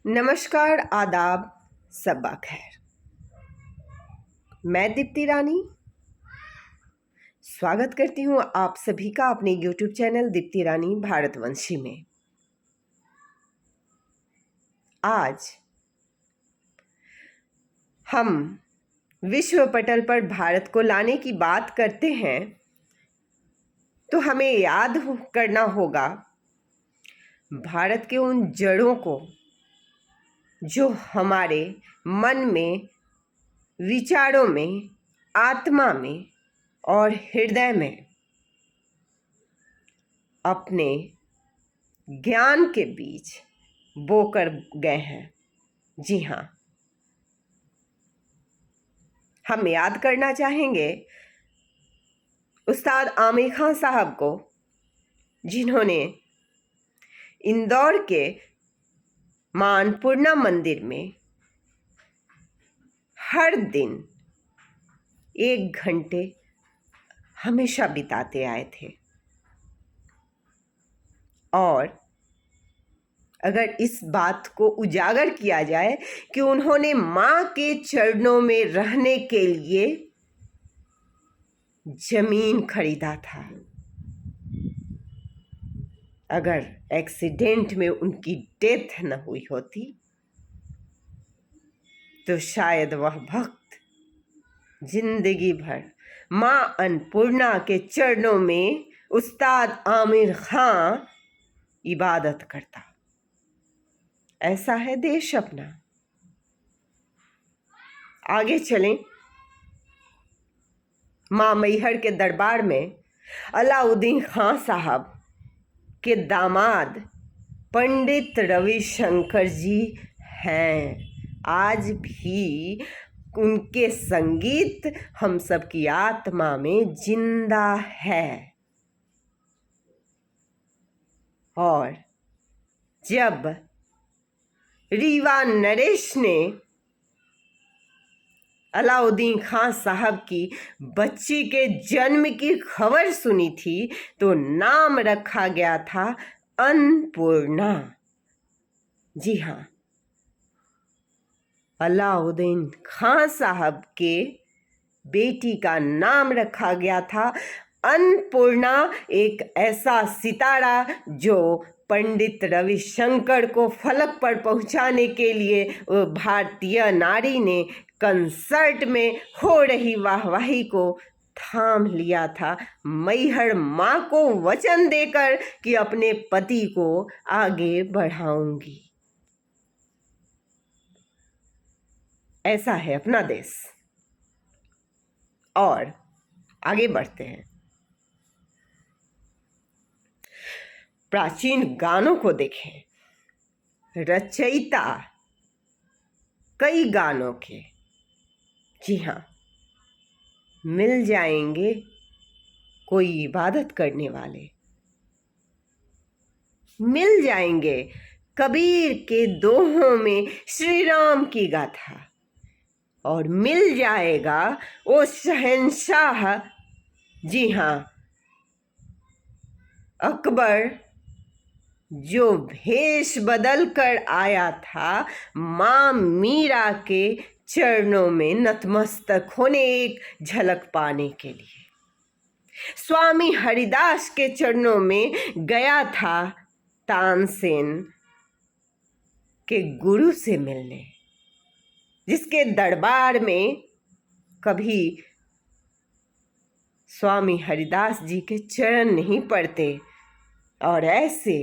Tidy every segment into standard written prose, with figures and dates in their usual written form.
नमस्कार, आदाब, सब्बा खैर। मैं दीप्ति रानी स्वागत करती हूँ आप सभी का अपने YouTube चैनल दीप्ति रानी भारतवंशी में। आज हम विश्व पटल पर भारत को लाने की बात करते हैं तो हमें याद करना होगा भारत के उन जड़ों को जो हमारे मन में, विचारों में, आत्मा में और हृदय में अपने ज्ञान के बीज बोकर गए हैं। जी हाँ, हम याद करना चाहेंगे उस्ताद आमिर खान साहब को, जिन्होंने इंदौर के मां अन्नपूर्णा मंदिर में हर दिन 1 घंटे हमेशा बिताते आए थे। और अगर इस बात को उजागर किया जाए कि उन्होंने मां के चरणों में रहने के लिए जमीन खरीदा था, अगर एक्सीडेंट में उनकी डेथ न हुई होती तो शायद वह भक्त जिंदगी भर मां अन्नपूर्णा के चरणों में उस्ताद आमिर खान इबादत करता। ऐसा है देश अपना। आगे चलें। मां मैहर के दरबार में अलाउद्दीन खान साहब के दामाद पंडित रविशंकर जी हैं। आज भी उनके संगीत हम सबकी आत्मा में जिंदा है। और जब रीवा नरेश ने अलाउद्दीन खान साहब की बच्ची के जन्म की खबर सुनी थी तो नाम रखा गया था अन्नपूर्णा। जी हाँ, अलाउद्दीन खान साहब के बेटी का नाम रखा गया था अन्नपूर्णा। एक ऐसा सितारा जो पंडित रविशंकर को फलक पर पहुंचाने के लिए भारतीय नारी ने कंसर्ट में हो रही वाहवाही को थाम लिया था, मैहर मां को वचन देकर कि अपने पति को आगे बढ़ाऊंगी। ऐसा है अपना देश। और आगे बढ़ते हैं। प्राचीन गानों को देखें। रचयिता कई गानों के, जी हाँ, मिल जाएंगे कोई इबादत करने वाले, मिल जाएंगे कबीर के दोहों में श्री राम की गाथा, और मिल जाएगा वो शहंशाह, जी हाँ, अकबर, जो भेष बदल कर आया था मां मीरा के चरणों में नतमस्तक होने, एक झलक पाने के लिए। स्वामी हरिदास के चरणों में गया था तानसेन के गुरु से मिलने, जिसके दरबार में कभी स्वामी हरिदास जी के चरण नहीं पड़ते। और ऐसे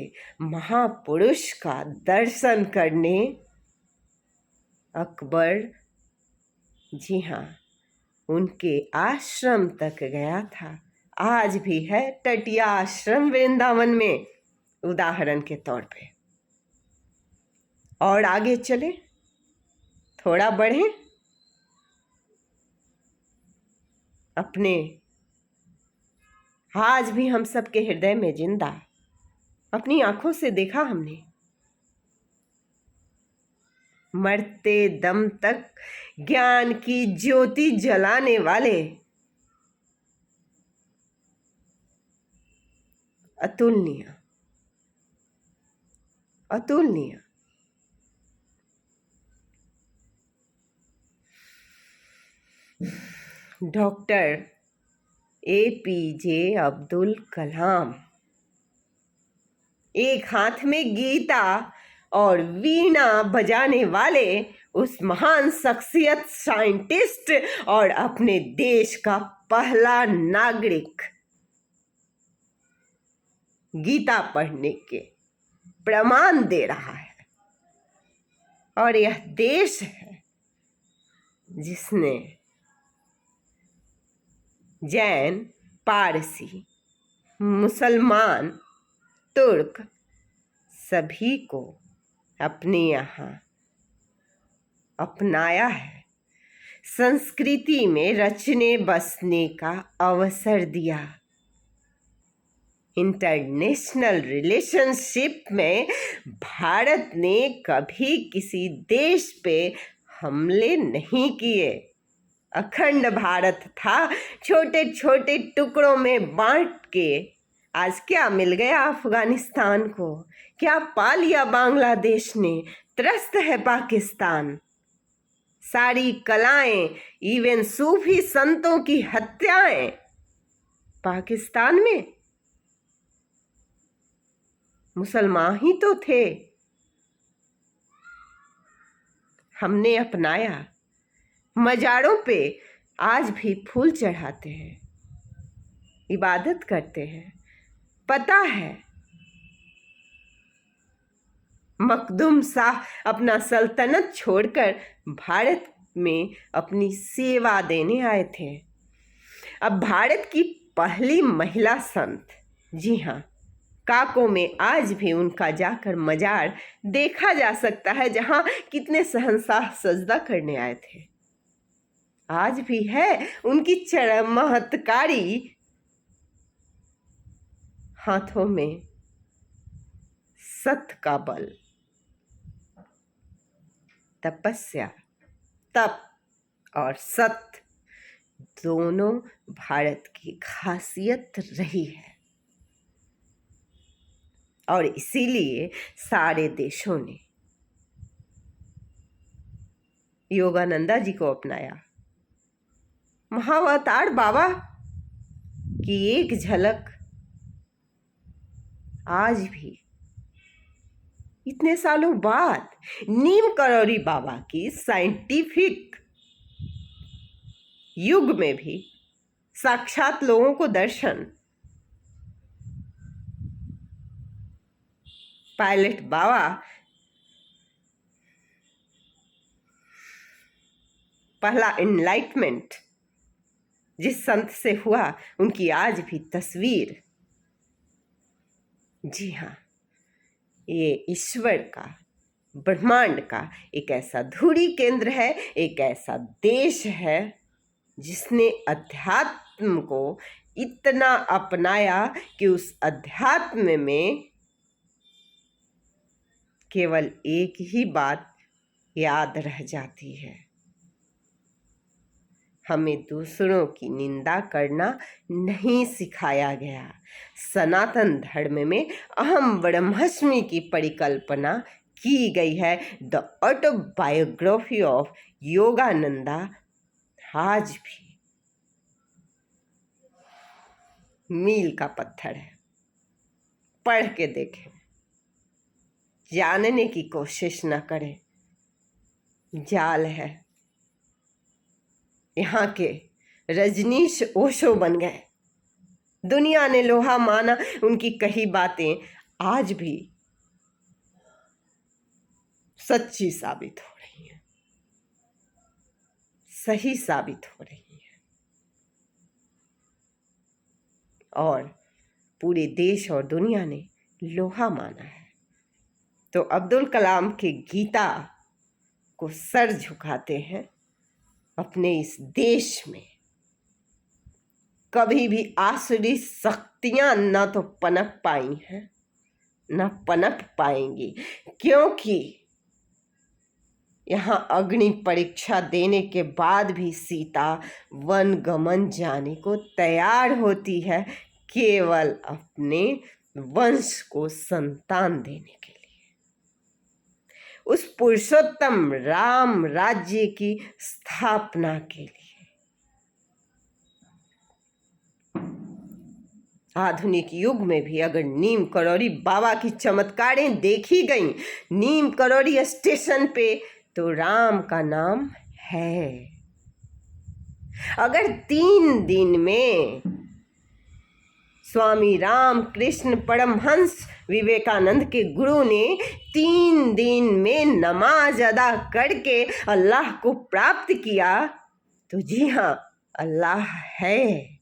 महापुरुष का दर्शन करने अकबर, जी हाँ, उनके आश्रम तक गया था। आज भी है टटिया आश्रम वृंदावन में, उदाहरण के तौर पे। और आगे चले, थोड़ा बढ़े, अपने आज भी हम सबके हृदय में जिंदा, अपनी आंखों से देखा हमने, मरते दम तक ज्ञान की ज्योति जलाने वाले अतुलनीय, अतुलनीय डॉक्टर APJ अब्दुल कलाम। एक हाथ में गीता और वीणा बजाने वाले उस महान शख्सियत, साइंटिस्ट और अपने देश का पहला नागरिक गीता पढ़ने के प्रमाण दे रहा है। और यह देश है जिसने जैन, पारसी, मुसलमान, तुर्क सभी को अपने यहाँ अपनाया है, संस्कृति में रचने बसने का अवसर दिया। इंटरनेशनल रिलेशनशिप में भारत ने कभी किसी देश पे हमले नहीं किए। अखंड भारत था, छोटे छोटे टुकड़ों में बांट के आज क्या मिल गया अफगानिस्तान को, क्या पा लिया बांग्लादेश ने, त्रस्त है पाकिस्तान। सारी कलाएं, इवन सूफी संतों की हत्याएं पाकिस्तान में। मुसलमान ही तो थे। हमने अपनाया। मजारों पे आज भी फूल चढ़ाते हैं, इबादत करते हैं। पता है मखदूम शाह अपना सल्तनत छोड़कर भारत में अपनी सेवा देने आए थे। अब भारत की पहली महिला संत, जी हाँ, काको में आज भी उनका जाकर मजार देखा जा सकता है, जहां कितने शहंशाह सजदा करने आए थे। आज भी है उनकी चमत्कारी हाथों में सत का बल, तपस्या, तप और सत दोनों भारत की खासियत रही है। और इसीलिए सारे देशों ने योगानंदा जी को अपनाया। महाअवतार बाबा की एक झलक आज भी इतने सालों बाद नीम करौरी बाबा की साइंटिफिक युग में भी साक्षात लोगों को दर्शन। पायलट बाबा पहला एनलाइटमेंट जिस संत से हुआ, उनकी आज भी तस्वीर। जी हाँ, ये ईश्वर का, ब्रह्मांड का एक ऐसा धुरी केंद्र है, एक ऐसा देश है जिसने अध्यात्म को इतना अपनाया कि उस अध्यात्म में केवल एक ही बात याद रह जाती है, हमें दूसरों की निंदा करना नहीं सिखाया गया। सनातन धर्म में अहम ब्रह्मास्मि की परिकल्पना की गई है। द ऑटोबायोग्राफी ऑफ योगानंदा आज भी मील का पत्थर है। पढ़ के देखें, जानने की कोशिश न करें, जाल है। यहाँ के रजनीश ओशो बन गए, दुनिया ने लोहा माना। उनकी कही बातें आज भी सच्ची साबित हो रही हैं, सही साबित हो रही हैं। और पूरे देश और दुनिया ने लोहा माना है। तो अब्दुल कलाम के गीता को सर झुकाते हैं अपने इस देश में। कभी भी आसुरी शक्तियां न तो पनप पाई हैं, न पनप पाएंगी, क्योंकि यहाँ अग्नि परीक्षा देने के बाद भी सीता वन गमन जाने को तैयार होती है, केवल अपने वंश को संतान देने के लिए, उस पुरुषोत्तम राम राज्य की स्थापना के लिए। आधुनिक युग में भी अगर नीम करौरी बाबा की चमत्कारें देखी गईं नीम करौरी स्टेशन पे, तो राम का नाम है। अगर 3 दिन में स्वामी रामकृष्ण परमहंस विवेकानंद के गुरु ने 3 दिन में नमाज अदा करके अल्लाह को प्राप्त किया, तो जी हाँ, अल्लाह है।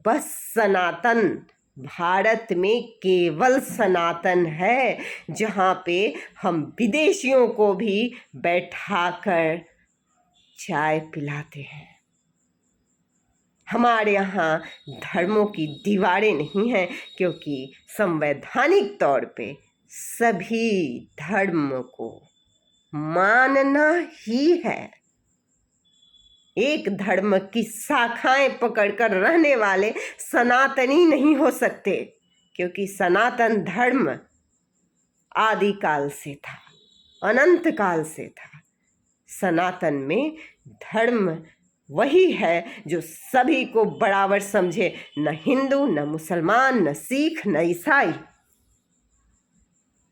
बस सनातन भारत में केवल सनातन है, जहाँ पे हम विदेशियों को भी बैठाकर चाय पिलाते हैं। हमारे यहाँ धर्मों की दीवारें नहीं हैं, क्योंकि संवैधानिक तौर पे सभी धर्म को मानना ही है। एक धर्म की शाखाएं पकड़कर रहने वाले सनातनी नहीं हो सकते, क्योंकि सनातन धर्म आदिकाल से था, अनंत काल से था। सनातन में धर्म वही है जो सभी को बराबर समझे, न हिंदू, न मुसलमान, न सिख, न ईसाई,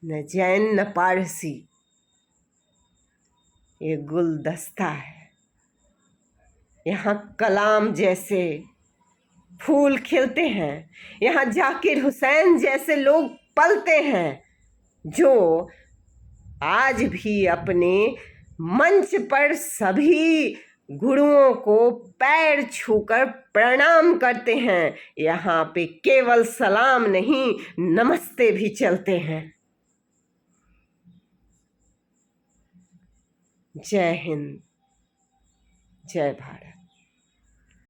न जैन, न पारसी। ये गुलदस्ता है। यहाँ कलाम जैसे फूल खिलते हैं, यहाँ जाकिर हुसैन जैसे लोग पलते हैं, जो आज भी अपने मंच पर सभी गुरुओं को पैर छूकर प्रणाम करते हैं। यहाँ पे केवल सलाम नहीं, नमस्ते भी चलते हैं। जय हिंद, जय भारत।